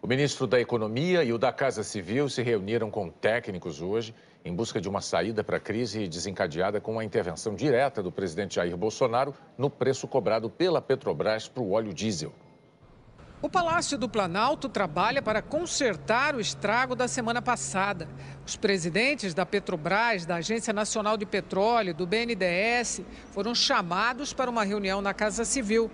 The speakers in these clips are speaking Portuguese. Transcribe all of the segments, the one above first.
O ministro da Economia e o da Casa Civil se reuniram com técnicos hoje em busca de uma saída para a crise desencadeada com a intervenção direta do presidente Jair Bolsonaro no preço cobrado pela Petrobras para o óleo diesel. O Palácio do Planalto trabalha para consertar o estrago da semana passada. Os presidentes da Petrobras, da Agência Nacional de Petróleo, do BNDES, foram chamados para uma reunião na Casa Civil.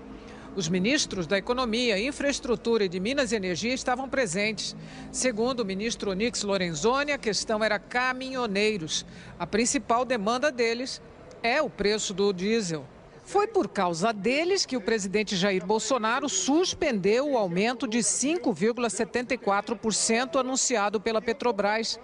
Os ministros da Economia, Infraestrutura e de Minas e Energia estavam presentes. Segundo o ministro Onyx Lorenzoni, a questão era caminhoneiros. A principal demanda deles é o preço do diesel. Foi por causa deles que o presidente Jair Bolsonaro suspendeu o aumento de 5,74% anunciado pela Petrobras.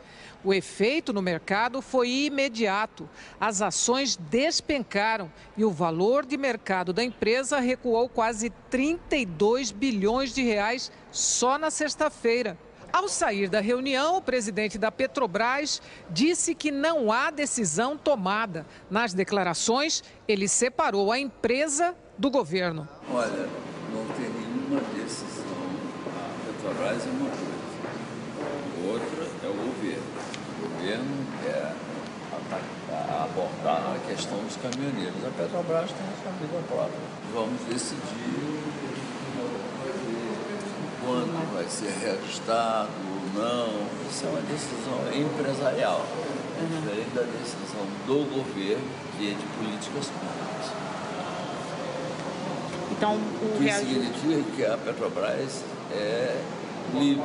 O efeito no mercado foi imediato. As ações despencaram e o valor de mercado da empresa recuou quase 32 bilhões de reais só na sexta-feira. Ao sair da reunião, o presidente da Petrobras disse que não há decisão tomada. Nas declarações, ele separou a empresa do governo. Olha, não tem nenhuma decisão. A Petrobras é uma coisa, outra é o governo. O governo quer abordar a questão dos caminhoneiros. A Petrobras tem a sua vida própria. Vamos decidir quando vai ser reajustado ou não. Isso é uma decisão empresarial, diferente da decisão do governo, que é de políticas públicas. Então, o que significa que a Petrobras é livre.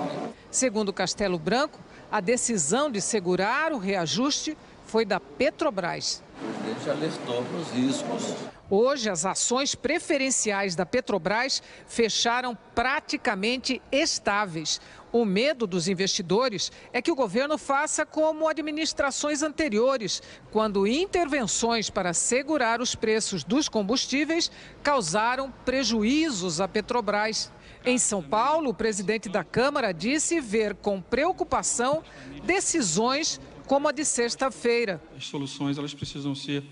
Segundo Castelo Branco, a decisão de segurar o reajuste foi da Petrobras. O presidente alertou para os riscos. Hoje, as ações preferenciais da Petrobras fecharam praticamente estáveis. O medo dos investidores é que o governo faça como administrações anteriores, quando intervenções para segurar os preços dos combustíveis causaram prejuízos à Petrobras. Em São Paulo, o presidente da Câmara disse ver com preocupação decisões como a de sexta-feira. As soluções elas precisam ser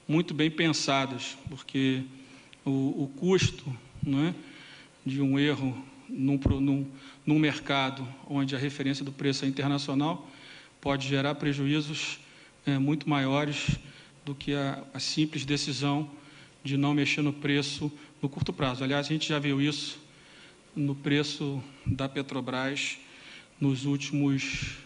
muito bem pensadas, porque o custo, não é, de um erro num mercado onde a referência do preço é internacional pode gerar prejuízos muito maiores do que a simples decisão de não mexer no preço no curto prazo. Aliás, a gente já viu isso no preço da Petrobras nos últimos,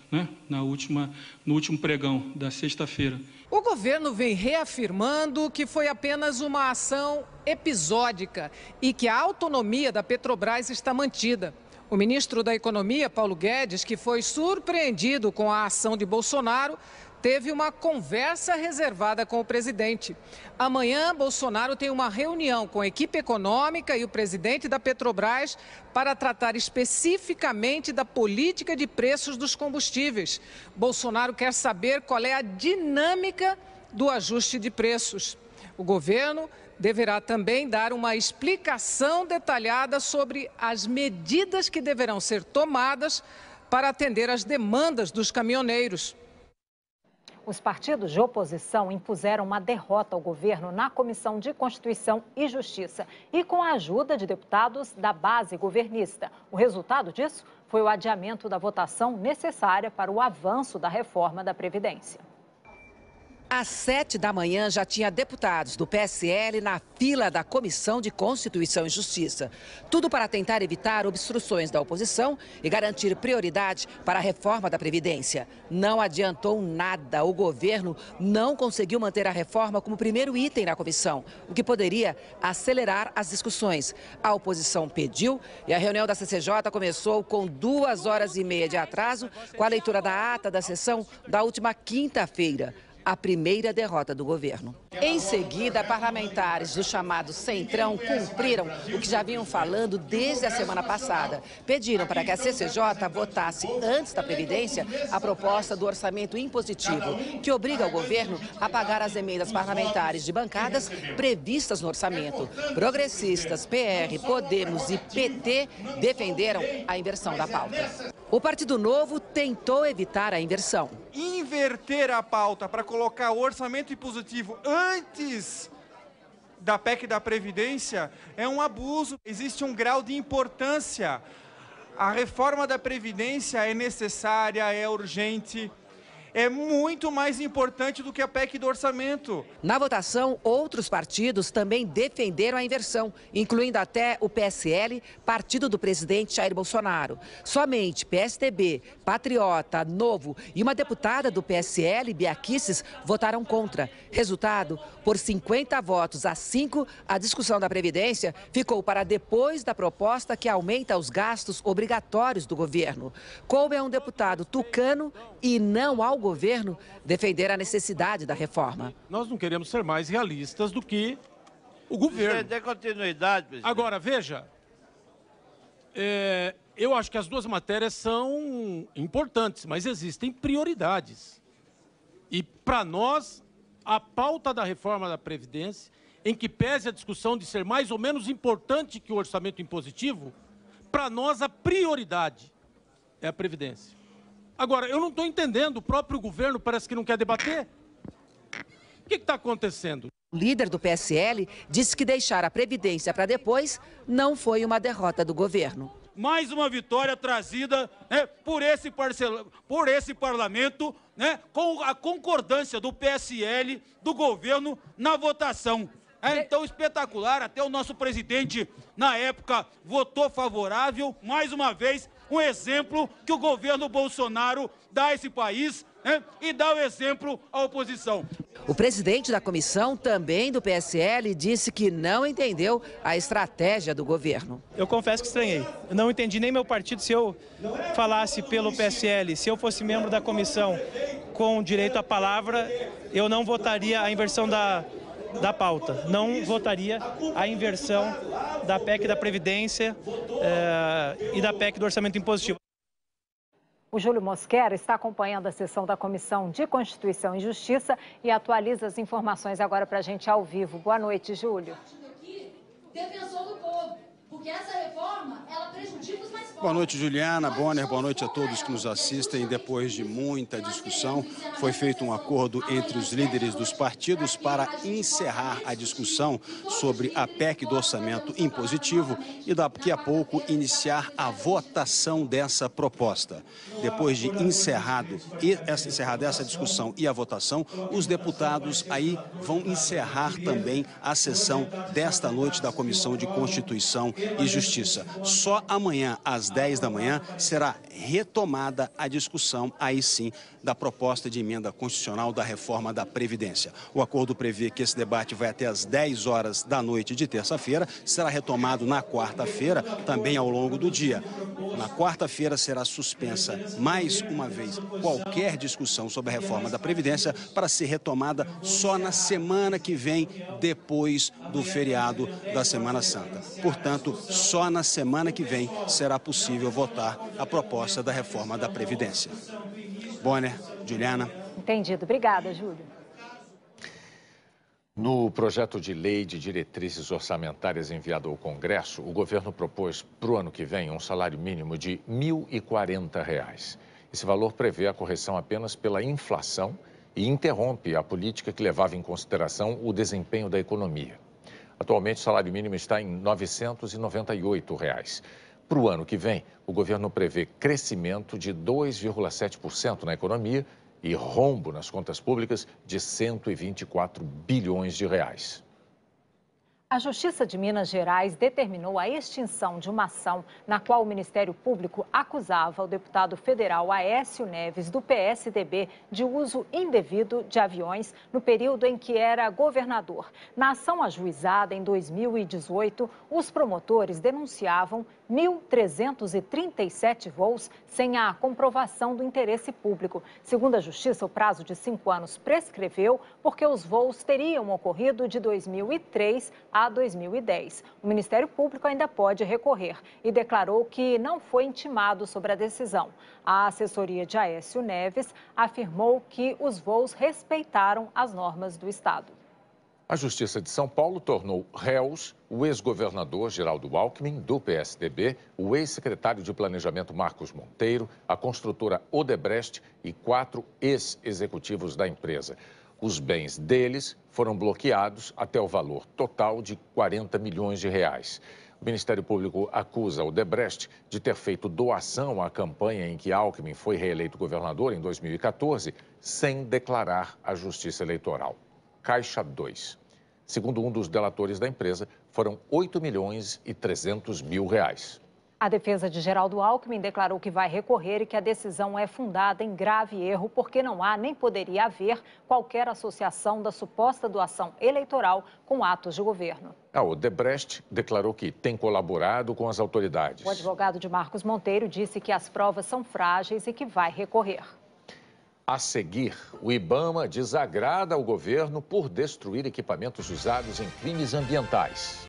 no último pregão da sexta-feira. O governo vem reafirmando que foi apenas uma ação episódica e que a autonomia da Petrobras está mantida. O ministro da Economia, Paulo Guedes, que foi surpreendido com a ação de Bolsonaro, teve uma conversa reservada com o presidente. Amanhã, Bolsonaro tem uma reunião com a equipe econômica e o presidente da Petrobras para tratar especificamente da política de preços dos combustíveis. Bolsonaro quer saber qual é a dinâmica do ajuste de preços. O governo deverá também dar uma explicação detalhada sobre as medidas que deverão ser tomadas para atender às demandas dos caminhoneiros. Os partidos de oposição impuseram uma derrota ao governo na Comissão de Constituição e Justiça e com a ajuda de deputados da base governista. O resultado disso foi o adiamento da votação necessária para o avanço da reforma da Previdência. Às 7 da manhã já tinha deputados do PSL na fila da Comissão de Constituição e Justiça. Tudo para tentar evitar obstruções da oposição e garantir prioridade para a reforma da Previdência. Não adiantou nada. O governo não conseguiu manter a reforma como primeiro item na comissão, o que poderia acelerar as discussões. A oposição pediu e a reunião da CCJ começou com 2 horas e meia de atraso, com a leitura da ata da sessão da última quinta-feira. A primeira derrota do governo. Em seguida, parlamentares do chamado Centrão cumpriram o que já vinham falando desde a semana passada. Pediram para que a CCJ votasse antes da Previdência a proposta do orçamento impositivo, que obriga o governo a pagar as emendas parlamentares de bancadas previstas no orçamento. Progressistas, PR, Podemos e PT defenderam a inversão da pauta. O Partido Novo tentou evitar a inversão. Inverter a pauta para colocar o orçamento impositivo antes da PEC da Previdência é um abuso. Existe um grau de importância A reforma da Previdência é necessária, é urgente, é muito mais importante do que a PEC do orçamento. Na votação, outros partidos também defenderam a inversão, incluindo até o PSL, partido do presidente Jair Bolsonaro. Somente PSDB, Patriota, Novo e uma deputada do PSL, Bia Kicis, votaram contra. Resultado, por 50 votos a 5, a discussão da Previdência ficou para depois da proposta que aumenta os gastos obrigatórios do governo. Coube a um deputado tucano e não ao governo defender a necessidade da reforma. Nós não queremos ser mais realistas do que o governo. Tem continuidade, presidente. Agora, veja, eu acho que as duas matérias são importantes, mas existem prioridades. E, para nós, a pauta da reforma da Previdência, em que pese a discussão de ser mais ou menos importante que o orçamento impositivo, para nós a prioridade é a Previdência. Agora, eu não estou entendendo, o próprio governo parece que não quer debater. O que está acontecendo? O líder do PSL disse que deixar a Previdência para depois não foi uma derrota do governo. Mais uma vitória trazida, né, por esse parlamento, né, com a concordância do PSL, do governo, na votação. É então espetacular, até o nosso presidente, na época, votou favorável. Mais uma vez, um exemplo que o governo Bolsonaro dá a esse país, né, e dá o exemplo à oposição. O presidente da comissão, também do PSL, disse que não entendeu a estratégia do governo. Eu confesso que estranhei. Eu não entendi nem meu partido. Se eu falasse pelo PSL, se eu fosse membro da comissão com direito à palavra, eu não votaria a inversão da pauta. Não votaria a inversão da PEC da Previdência e da PEC do orçamento impositivo. O Júlio Mosquera está acompanhando a sessão da Comissão de Constituição e Justiça e atualiza as informações agora para a gente ao vivo. Boa noite, Júlio. Defensor do povo, porque essa reforma, ela prejudica os mais pobres. Boa noite, Juliana. Bonner, boa noite a todos que nos assistem. Depois de muita discussão, foi feito um acordo entre os líderes dos partidos para encerrar a discussão sobre a PEC do orçamento impositivo e daqui a pouco iniciar a votação dessa proposta. Depois de encerrada essa discussão e a votação, os deputados aí vão encerrar também a sessão desta noite da Comissão de Constituição e Justiça. Só amanhã, às 10 da manhã, será retomada a discussão, aí sim, da proposta de emenda constitucional da reforma da Previdência. O acordo prevê que esse debate vai até às 10 horas da noite de terça-feira, será retomado na quarta-feira, também ao longo do dia. Na quarta-feira será suspensa, mais uma vez, qualquer discussão sobre a reforma da Previdência para ser retomada só na semana que vem, depois do feriado da Semana Santa. Portanto, só na semana que vem será possível votar a proposta da reforma da Previdência. Bonner, Juliana. Entendido. Obrigada, Júlio. No projeto de lei de diretrizes orçamentárias enviado ao Congresso, o governo propôs para o ano que vem um salário mínimo de R$ 1.040. Esse valor prevê a correção apenas pela inflação e interrompe a política que levava em consideração o desempenho da economia. Atualmente, o salário mínimo está em R$ 998. Para o ano que vem, o governo prevê crescimento de 2,7% na economia e rombo nas contas públicas de 124 bilhões de reais. A Justiça de Minas Gerais determinou a extinção de uma ação na qual o Ministério Público acusava o deputado federal Aécio Neves, do PSDB, de uso indevido de aviões no período em que era governador. Na ação ajuizada em 2018, os promotores denunciavam 1.337 voos sem a comprovação do interesse público. Segundo a Justiça, o prazo de 5 anos prescreveu porque os voos teriam ocorrido de 2003 a 2010. O Ministério Público ainda pode recorrer e declarou que não foi intimado sobre a decisão. A assessoria de Aécio Neves afirmou que os voos respeitaram as normas do Estado. A Justiça de São Paulo tornou réus o ex-governador Geraldo Alckmin, do PSDB, o ex-secretário de Planejamento Marcos Monteiro, a construtora Odebrecht e 4 ex-executivos da empresa. Os bens deles foram bloqueados até o valor total de 40 milhões de reais. O Ministério Público acusa o Odebrecht de ter feito doação à campanha em que Alckmin foi reeleito governador em 2014, sem declarar à Justiça Eleitoral. Caixa 2. Segundo um dos delatores da empresa, foram 8 milhões e 300 mil reais. A defesa de Geraldo Alckmin declarou que vai recorrer e que a decisão é fundada em grave erro porque não há nem poderia haver qualquer associação da suposta doação eleitoral com atos de governo. A Odebrecht declarou que tem colaborado com as autoridades. O advogado de Marcos Monteiro disse que as provas são frágeis e que vai recorrer. A seguir, o IBAMA desagrada ao governo por destruir equipamentos usados em crimes ambientais.